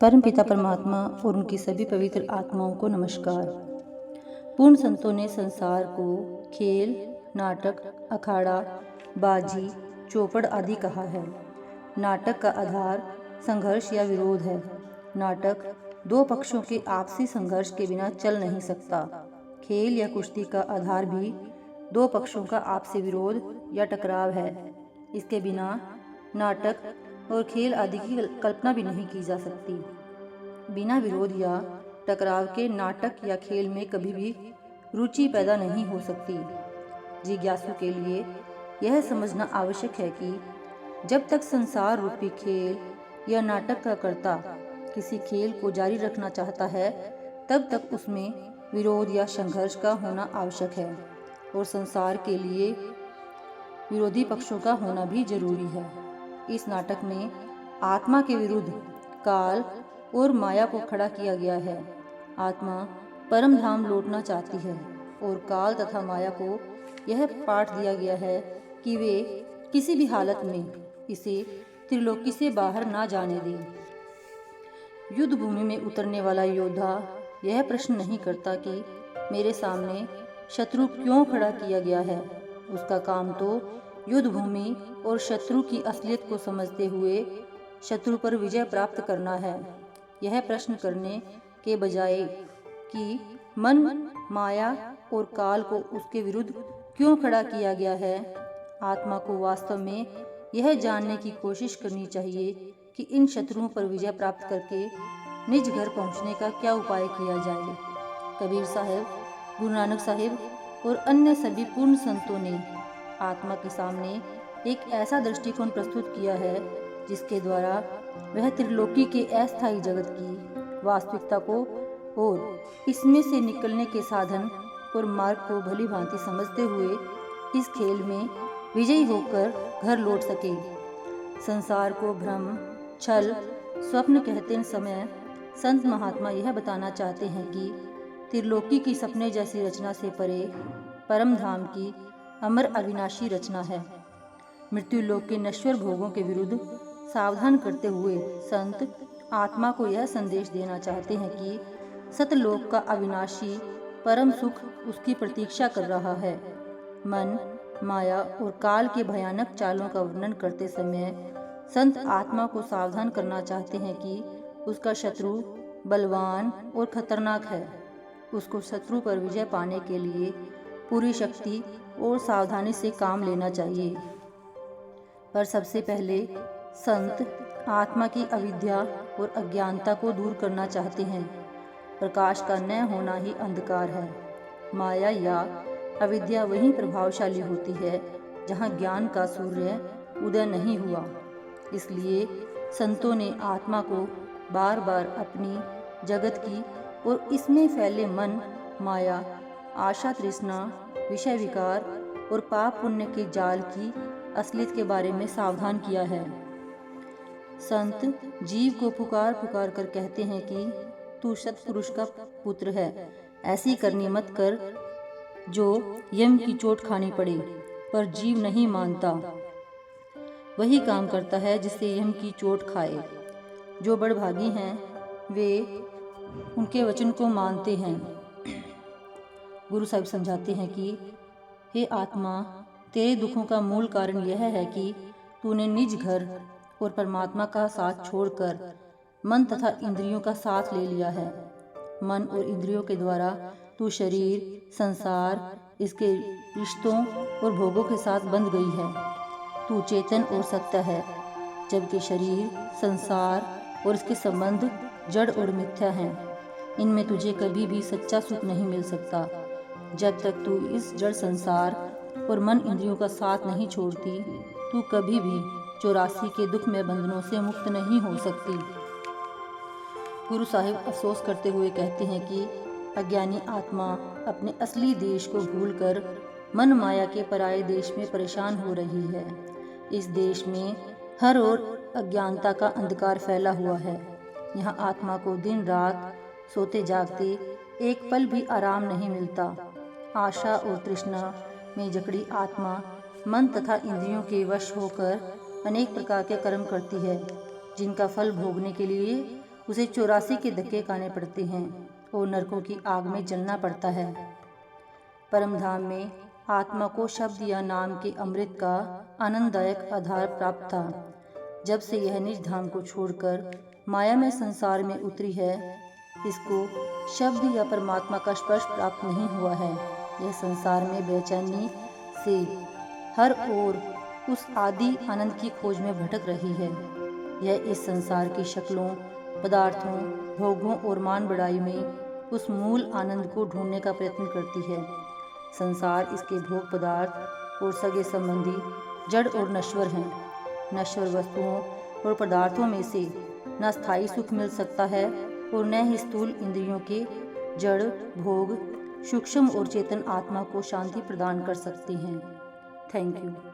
परमपिता परमात्मा और उनकी सभी पवित्र आत्माओं को नमस्कार। पूर्ण संतों ने संसार को खेल, नाटक, अखाड़ा, बाजी, चौपड़ आदि कहा है। नाटक का आधार संघर्ष या विरोध है। नाटक दो पक्षों के आपसी संघर्ष के बिना चल नहीं सकता। खेल या कुश्ती का आधार भी दो पक्षों का आपसी विरोध या टकराव है। इसके बिना नाटक और खेल आदि की कल्पना भी नहीं की जा सकती। बिना विरोध या टकराव के नाटक या खेल में कभी भी रुचि पैदा नहीं हो सकती। जिज्ञासु के लिए यह समझना आवश्यक है कि जब तक संसार रूपी खेल या नाटक का कर्ता किसी खेल को जारी रखना चाहता है, तब तक उसमें विरोध या संघर्ष का होना आवश्यक है और संसार के लिए विरोधी पक्षों का होना भी जरूरी है। इस नाटक में आत्मा के विरुद्ध काल और माया को खड़ा किया गया है। आत्मा परम धाम लौटना चाहती है और काल तथा माया को यह पाठ दिया गया है कि वे किसी भी हालत में इसे त्रिलोकी से बाहर ना जाने दें। युद्ध भूमि में उतरने वाला योद्धा यह प्रश्न नहीं करता कि मेरे सामने शत्रु क्यों खड़ा किया गया है। उसका काम तो युद्ध भूमि और शत्रु की असलियत को समझते हुए शत्रु पर विजय प्राप्त करना है। यह प्रश्न करने के बजाय कि मन, माया और काल को उसके विरुद्ध क्यों खड़ा किया गया है, आत्मा को वास्तव में यह जानने की कोशिश करनी चाहिए कि इन शत्रुओं पर विजय प्राप्त करके निज घर पहुंचने का क्या उपाय किया जाए। कबीर साहिब, गुरु नानक साहिब और अन्य सभी पूर्ण संतों ने आत्मा के सामने एक ऐसा दृष्टिकोण प्रस्तुत किया है जिसके द्वारा वह त्रिलोकी के अस्थायी जगत की वास्तविकता को और इसमें से निकलने के साधन और मार्ग को भली भांति समझते हुए इस खेल में विजयी होकर घर लौट सके। संसार को भ्रम, छल, स्वप्न कहते समय संत महात्मा यह बताना चाहते हैं कि त्रिलोकी की सपने जैसी रचना से परे परम धाम की अमर अविनाशी रचना है। मृत्यु लोक के नश्वर भोगों के विरुद्ध सावधान करते हुए संत आत्मा को यह संदेश देना चाहते हैं कि सतलोक का अविनाशी परम सुख उसकी प्रतीक्षा कर रहा है। मन, माया और काल के भयानक चालों का वर्णन करते समय संत आत्मा को सावधान करना चाहते हैं कि उसका शत्रु बलवान और खतरनाक है। उसको शत्रु पर विजय पाने के लिए पूरी शक्ति और सावधानी से काम लेना चाहिए। पर सबसे पहले संत आत्मा की अविद्या और अज्ञानता को दूर करना चाहते हैं। प्रकाश का न होना ही अंधकार है। माया या अविद्या वहीं प्रभावशाली होती है जहाँ ज्ञान का सूर्य उदय नहीं हुआ। इसलिए संतों ने आत्मा को बार बार अपनी जगत की और इसमें फैले मन, माया, आशा, तृष्णा, विषय विकार और पाप पुण्य के जाल की असलियत के बारे में सावधान किया है। संत जीव को पुकार पुकार कर कहते हैं कि तू सत्पुरुष का पुत्र है, ऐसी करनी मत कर जो यम की चोट खानी पड़े। पर जीव नहीं मानता, वही काम करता है जिससे यम की चोट खाए। जो बड़भागी हैं वे उनके वचन को मानते हैं। गुरु साहिब समझाते हैं कि हे आत्मा, तेरे दुखों का मूल कारण यह है कि तूने निज घर और परमात्मा का साथ छोड़कर मन तथा इंद्रियों का साथ ले लिया है। मन और इंद्रियों के द्वारा तू शरीर, संसार, इसके रिश्तों और भोगों के साथ बंध गई है। तू चेतन और सत्य है, जबकि शरीर, संसार और इसके संबंध जड़ और मिथ्या हैं। इनमें तुझे कभी भी सच्चा सुख नहीं मिल सकता। जब तक तू इस जड़ संसार और मन इंद्रियों का साथ नहीं छोड़ती, तू कभी भी 84 के दुख में बंधनों से मुक्त नहीं हो सकती। गुरु साहिब अफसोस करते हुए कहते हैं कि अज्ञानी आत्मा अपने असली देश को भूलकर मन माया के पराये देश में परेशान हो रही है। इस देश में हर ओर अज्ञानता का अंधकार फैला हुआ है। यहाँ आत्मा को दिन रात सोते जागते एक पल भी आराम नहीं मिलता। आशा और तृष्णा में जकड़ी आत्मा मन तथा इंद्रियों के वश होकर अनेक प्रकार के कर्म करती है, जिनका फल भोगने के लिए उसे 84 के धक्के खाने पड़ते हैं और नरकों की आग में जलना पड़ता है। परम धाम में आत्मा को शब्द या नाम के अमृत का आनंददायक आधार प्राप्त था। जब से यह निज धाम को छोड़कर माया में संसार में उतरी है, इसको शब्द या परमात्मा का स्पर्श प्राप्त नहीं हुआ है। यह संसार में बेचैनी से हर ओर उस आदि आनंद की खोज में भटक रही है। यह इस संसार की शक्लों, पदार्थों, भोगों और मान बढ़ाई में उस मूल आनंद को ढूंढने का प्रयत्न करती है। संसार, इसके भोग पदार्थ और सगे संबंधी जड़ और नश्वर हैं। नश्वर वस्तुओं और पदार्थों में से न स्थायी सुख मिल सकता है और न ही स्थूल इंद्रियों के जड़ भोग सूक्ष्म और चेतन आत्मा को शांति प्रदान कर सकते हैं। Thank you.